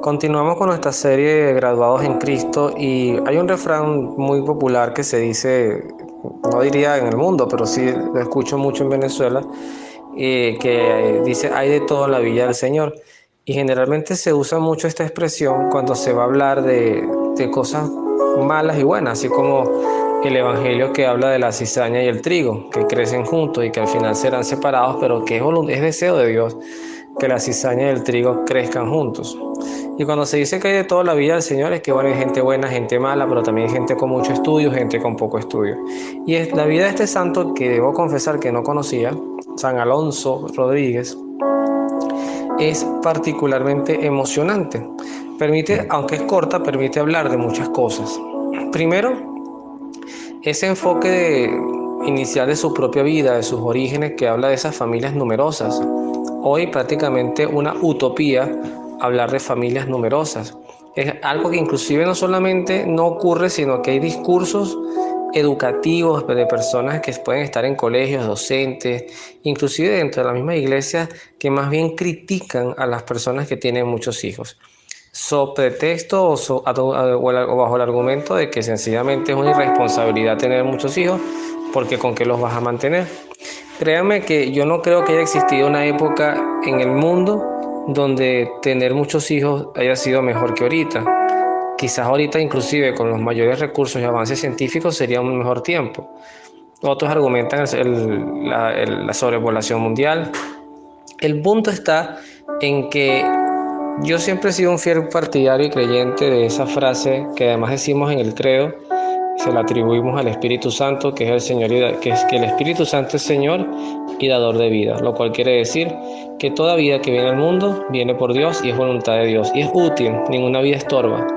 Continuamos con nuestra serie de Graduados en Cristo y hay un refrán muy popular que se dice, no diría en el mundo, pero sí lo escucho mucho en Venezuela, que dice, hay de todo en la viña del Señor. Y generalmente se usa mucho esta expresión cuando se va a hablar de cosas malas y buenas, así como el Evangelio que habla de la cizaña y el trigo, que crecen juntos y que al final serán separados, pero que es deseo de Dios que la cizaña y el trigo crezcan juntos. Y cuando se dice que hay de toda la vida del Señor, es que bueno, hay gente buena, gente mala, pero también hay gente con mucho estudio, gente con poco estudio. Y es la vida de este santo que debo confesar que no conocía, San Alonso Rodríguez, es particularmente emocionante. Permite, aunque es corta, permite hablar de muchas cosas. Primero, ese inicial de su propia vida, de sus orígenes, que habla de esas familias numerosas. Hoy prácticamente una utopía hablar de familias numerosas. Es algo que inclusive no solamente no ocurre, sino que hay discursos educativos de personas que pueden estar en colegios, docentes, inclusive dentro de la misma iglesia, que más bien critican a las personas que tienen muchos hijos sobre pretexto o bajo el argumento de que sencillamente es una irresponsabilidad tener muchos hijos, porque con qué los vas a mantener. Créanme que yo no creo que haya existido una época en el mundo donde tener muchos hijos haya sido mejor que ahorita. Quizás ahorita inclusive con los mayores recursos y avances científicos sería un mejor tiempo. Otros argumentan la sobrepoblación mundial. El punto está en que yo siempre he sido un fiel partidario y creyente de esa frase que además decimos en el credo, se la atribuimos al Espíritu Santo, que es el Señor, que el Espíritu Santo es Señor y dador de vida, lo cual quiere decir que toda vida que viene al mundo viene por Dios y es voluntad de Dios y es útil, ninguna vida estorba.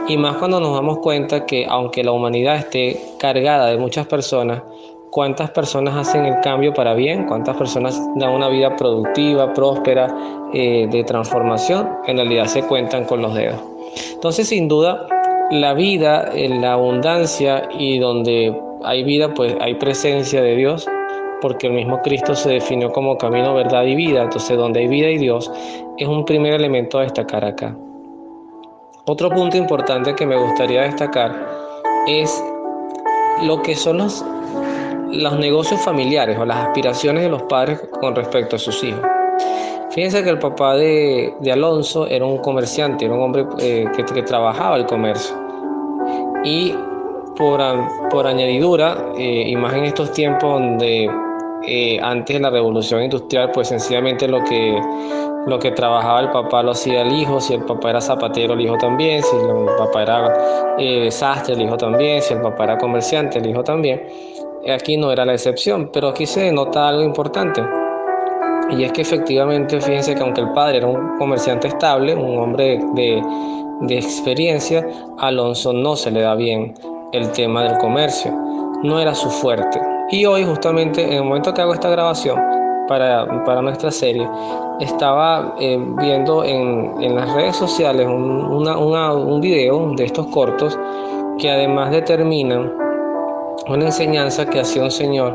Y más cuando nos damos cuenta que aunque la humanidad esté cargada de muchas personas, cuántas personas hacen el cambio para bien, cuántas personas dan una vida productiva, próspera, de transformación, en realidad se cuentan con los dedos. Entonces, sin duda, la vida en la abundancia y donde hay vida, pues hay presencia de Dios, porque el mismo Cristo se definió como camino, verdad y vida. Entonces, donde hay vida y Dios, es un primer elemento a destacar acá. Otro punto importante que me gustaría destacar es lo que son los negocios familiares o las aspiraciones de los padres con respecto a sus hijos. Fíjense que el papá de Alonso era un comerciante, era un hombre que trabajaba el comercio. Y por añadidura, y más en estos tiempos donde antes de la revolución industrial, pues sencillamente lo que trabajaba el papá lo hacía el hijo. Si el papá era zapatero, el hijo también. Si el papá era sastre, el hijo también. Si el papá era comerciante, el hijo también. Aquí no era la excepción, pero aquí se denota algo importante. Y es que efectivamente, fíjense que aunque el padre era un comerciante estable, un hombre de experiencia, a Alonso no se le da bien el tema del comercio. No era su fuerte. Y hoy, justamente, en el momento que hago esta grabación para nuestra serie, estaba viendo en las redes sociales un video de estos cortos que además determinan una enseñanza que hacía un señor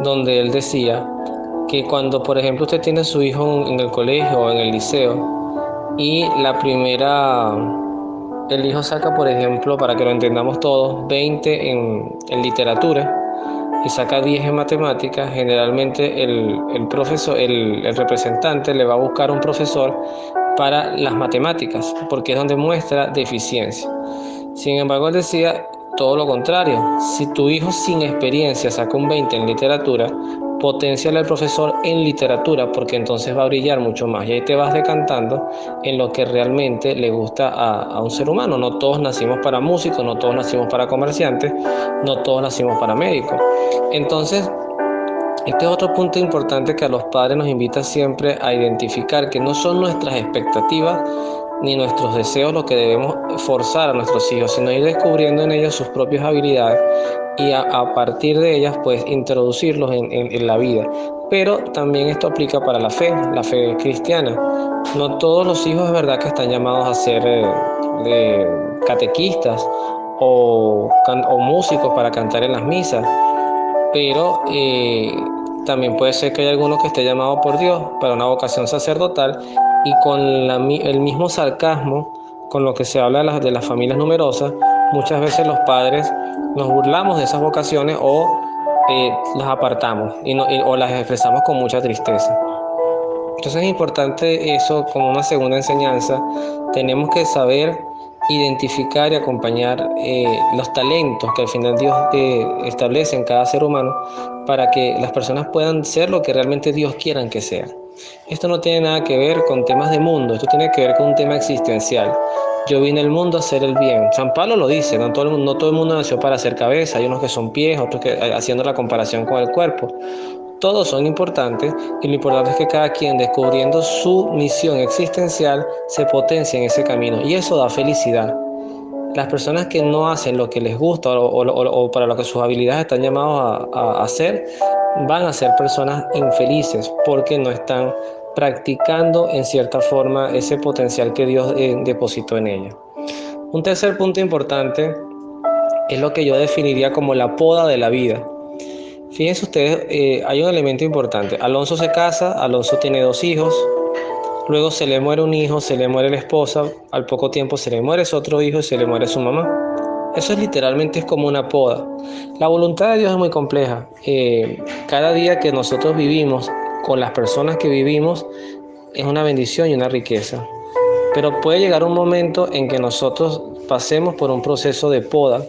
donde él decía que cuando, por ejemplo, usted tiene a su hijo en el colegio o en el liceo y el hijo saca, por ejemplo, para que lo entendamos todos, 20 en literatura y saca 10 en matemáticas, generalmente el profesor, el representante le va a buscar un profesor para las matemáticas, porque es donde muestra deficiencia. Sin embargo, él decía todo lo contrario. Si tu hijo sin experiencia saca un 20 en literatura, potenciale al profesor en literatura, porque entonces va a brillar mucho más. Y ahí te vas decantando en lo que realmente le gusta a un ser humano. No todos nacimos para músicos, no todos nacimos para comerciantes, no todos nacimos para médicos. Entonces, este es otro punto importante que a los padres nos invita siempre a identificar, que no son nuestras expectativas ni nuestros deseos lo que debemos forzar a nuestros hijos, sino ir descubriendo en ellos sus propias habilidades y a partir de ellas pues introducirlos en la vida. Pero también esto aplica para la fe cristiana. No todos los hijos es verdad que están llamados a ser catequistas o músicos para cantar en las misas, pero también puede ser que haya alguno que esté llamado por Dios para una vocación sacerdotal y con el mismo sarcasmo con lo que se habla de las familias numerosas, muchas veces los padres nos burlamos de esas vocaciones o las apartamos o las expresamos con mucha tristeza. Entonces es importante eso como una segunda enseñanza. Tenemos que saber identificar y acompañar los talentos que al final Dios establece en cada ser humano para que las personas puedan ser lo que realmente Dios quiera que sean. Esto no tiene nada que ver con temas de mundo, esto tiene que ver con un tema existencial. Yo vine al mundo a hacer el bien. San Pablo lo dice, no todo el mundo nació para ser cabeza, hay unos que son pies, otros que haciendo la comparación con el cuerpo. Todos son importantes y lo importante es que cada quien, descubriendo su misión existencial, se potencia en ese camino y eso da felicidad. Las personas que no hacen lo que les gusta o para lo que sus habilidades están llamados a hacer, van a ser personas infelices porque no están practicando en cierta forma ese potencial que Dios depositó en ella. Un tercer punto importante es lo que yo definiría como la poda de la vida. Fíjense ustedes, hay un elemento importante. Alonso se casa, Alonso tiene 2 hijos, luego se le muere un hijo, se le muere la esposa, al poco tiempo se le muere su otro hijo y se le muere su mamá. Eso literalmente es como una poda. La voluntad de Dios es muy compleja. Cada día que nosotros vivimos con las personas que vivimos es una bendición y una riqueza. Pero puede llegar un momento en que nosotros pasemos por un proceso de poda.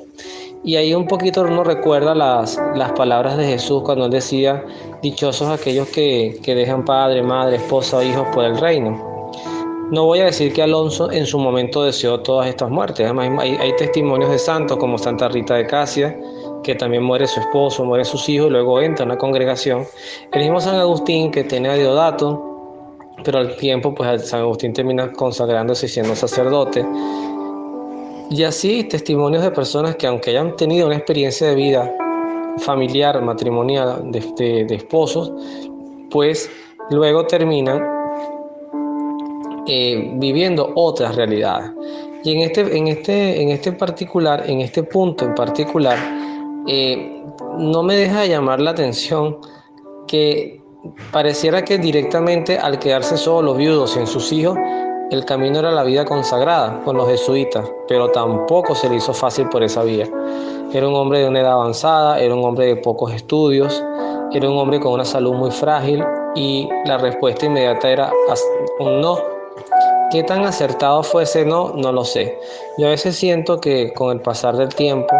Y ahí un poquito uno recuerda las palabras de Jesús cuando él decía, dichosos aquellos que dejan padre, madre, esposa o hijos por el reino. No voy a decir que Alonso en su momento deseó todas estas muertes. Además, hay testimonios de santos como Santa Rita de Casia, que también muere su esposo, muere sus hijos y luego entra a una congregación. El mismo San Agustín, que tiene a Deodato, pero al tiempo pues San Agustín termina consagrándose y siendo sacerdote. Y así testimonios de personas que aunque hayan tenido una experiencia de vida familiar, matrimonial, de esposos, pues luego terminan viviendo otras realidades. Y en este punto en particular, no me deja de llamar la atención que pareciera que directamente al quedarse solo, viudo, sin sus hijos, el camino era la vida consagrada con los jesuitas, pero tampoco se le hizo fácil por esa vía. Era un hombre de una edad avanzada, era un hombre de pocos estudios, era un hombre con una salud muy frágil y la respuesta inmediata era un no. ¿Qué tan acertado fue ese no? No lo sé. Yo a veces siento que con el pasar del tiempo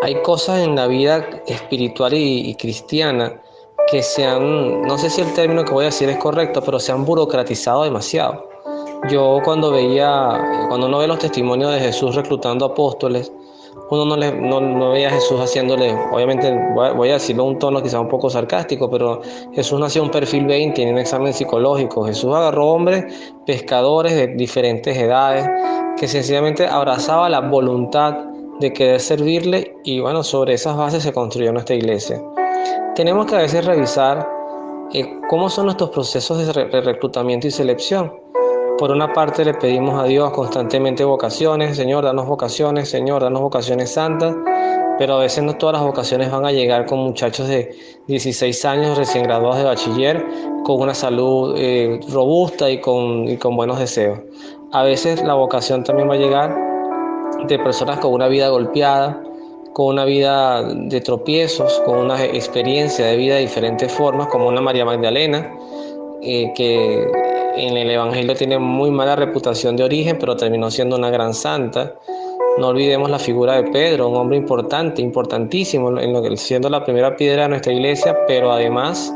hay cosas en la vida espiritual y cristiana que no sé si el término que voy a decir es correcto, pero se han burocratizado demasiado. Yo cuando uno ve los testimonios de Jesús reclutando apóstoles, uno no veía a Jesús haciéndole, obviamente voy a decirlo en un tono quizá un poco sarcástico, pero Jesús nació un perfil 20 en un examen psicológico. Jesús agarró hombres, pescadores de diferentes edades, que sencillamente abrazaba la voluntad de querer servirle y bueno, sobre esas bases se construyó nuestra iglesia. Tenemos que a veces revisar cómo son nuestros procesos de reclutamiento y selección. Por una parte le pedimos a Dios constantemente vocaciones, Señor, danos vocaciones santas, pero a veces no todas las vocaciones van a llegar con muchachos de 16 años recién graduados de bachiller, con una salud robusta y con buenos deseos. A veces la vocación también va a llegar de personas con una vida golpeada, con una vida de tropiezos, con una experiencia de vida de diferentes formas, como una María Magdalena, que en el Evangelio tiene muy mala reputación de origen, pero terminó siendo una gran santa. No olvidemos la figura de Pedro, un hombre importante, importantísimo, siendo la primera piedra de nuestra iglesia, pero además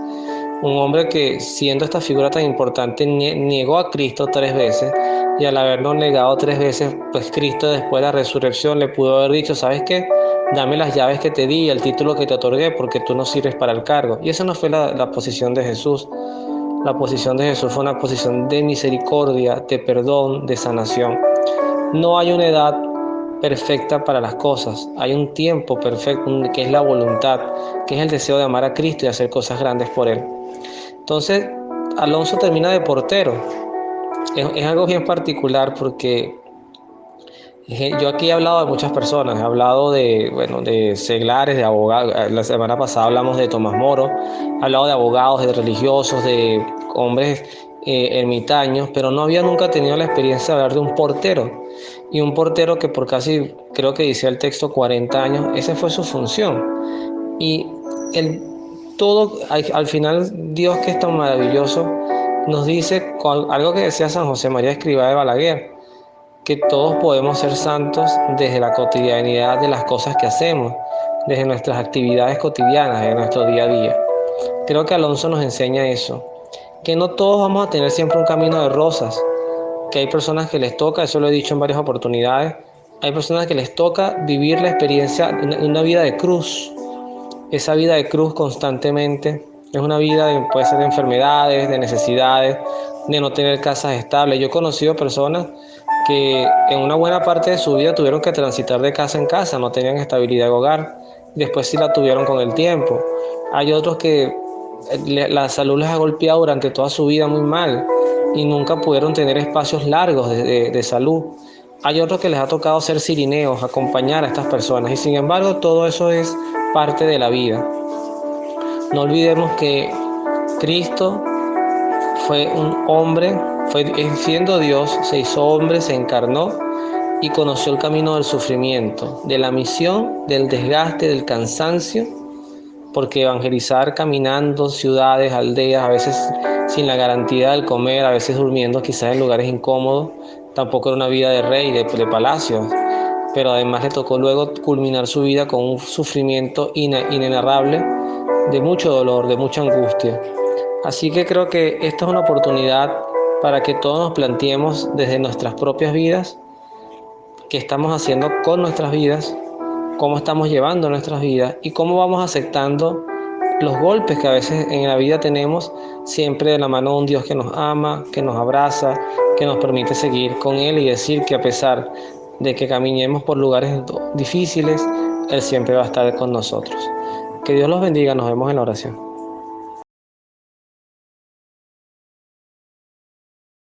un hombre que, siendo esta figura tan importante, negó a Cristo 3 veces, y al habernos negado 3 veces, pues Cristo después de la resurrección le pudo haber dicho, ¿sabes qué? Dame las llaves que te di y el título que te otorgué, porque tú no sirves para el cargo. Y esa no fue la posición de Jesús. La posición de Jesús fue una posición de misericordia, de perdón, de sanación. No hay una edad perfecta para las cosas. Hay un tiempo perfecto que es la voluntad, que es el deseo de amar a Cristo y hacer cosas grandes por Él. Entonces, Alonso termina de portero. Es algo bien particular porque yo aquí he hablado de muchas personas, he hablado de seglares, de abogados. La semana pasada hablamos de Tomás Moro, he hablado de abogados, de religiosos, de hombres ermitaños, pero no había nunca tenido la experiencia de hablar de un portero. Y un portero que por casi, creo que dice el texto, 40 años, esa fue su función. Y el, todo, al final, Dios, que es tan maravilloso, nos dice algo que decía San José María Escrivá de Balaguer, que todos podemos ser santos desde la cotidianidad de las cosas que hacemos, desde nuestras actividades cotidianas, de nuestro día a día. Creo que Alonso nos enseña eso, que no todos vamos a tener siempre un camino de rosas, que hay personas que les toca, eso lo he dicho en varias oportunidades, hay personas que les toca vivir la experiencia de una vida de cruz. Esa vida de cruz constantemente es una vida puede ser de enfermedades, de necesidades, de no tener casas estables. Yo he conocido personas que en una buena parte de su vida tuvieron que transitar de casa en casa, no tenían estabilidad de hogar, después sí la tuvieron con el tiempo. Hay otros que la salud les ha golpeado durante toda su vida muy mal y nunca pudieron tener espacios largos de salud. Hay otros que les ha tocado ser cirineos, acompañar a estas personas, y sin embargo todo eso es parte de la vida. No olvidemos que Cristo fue un hombre, siendo Dios, se hizo hombre, se encarnó y conoció el camino del sufrimiento, de la misión, del desgaste, del cansancio, porque evangelizar caminando ciudades, aldeas, a veces sin la garantía del comer, a veces durmiendo quizás en lugares incómodos, tampoco era una vida de rey, de palacios, pero además le tocó luego culminar su vida con un sufrimiento inenarrable, de mucho dolor, de mucha angustia. Así que creo que esta es una oportunidad para que todos nos planteemos desde nuestras propias vidas, qué estamos haciendo con nuestras vidas, cómo estamos llevando nuestras vidas y cómo vamos aceptando los golpes que a veces en la vida tenemos, siempre de la mano de un Dios que nos ama, que nos abraza, que nos permite seguir con Él y decir que a pesar de que caminemos por lugares difíciles, Él siempre va a estar con nosotros. Que Dios los bendiga, nos vemos en la oración.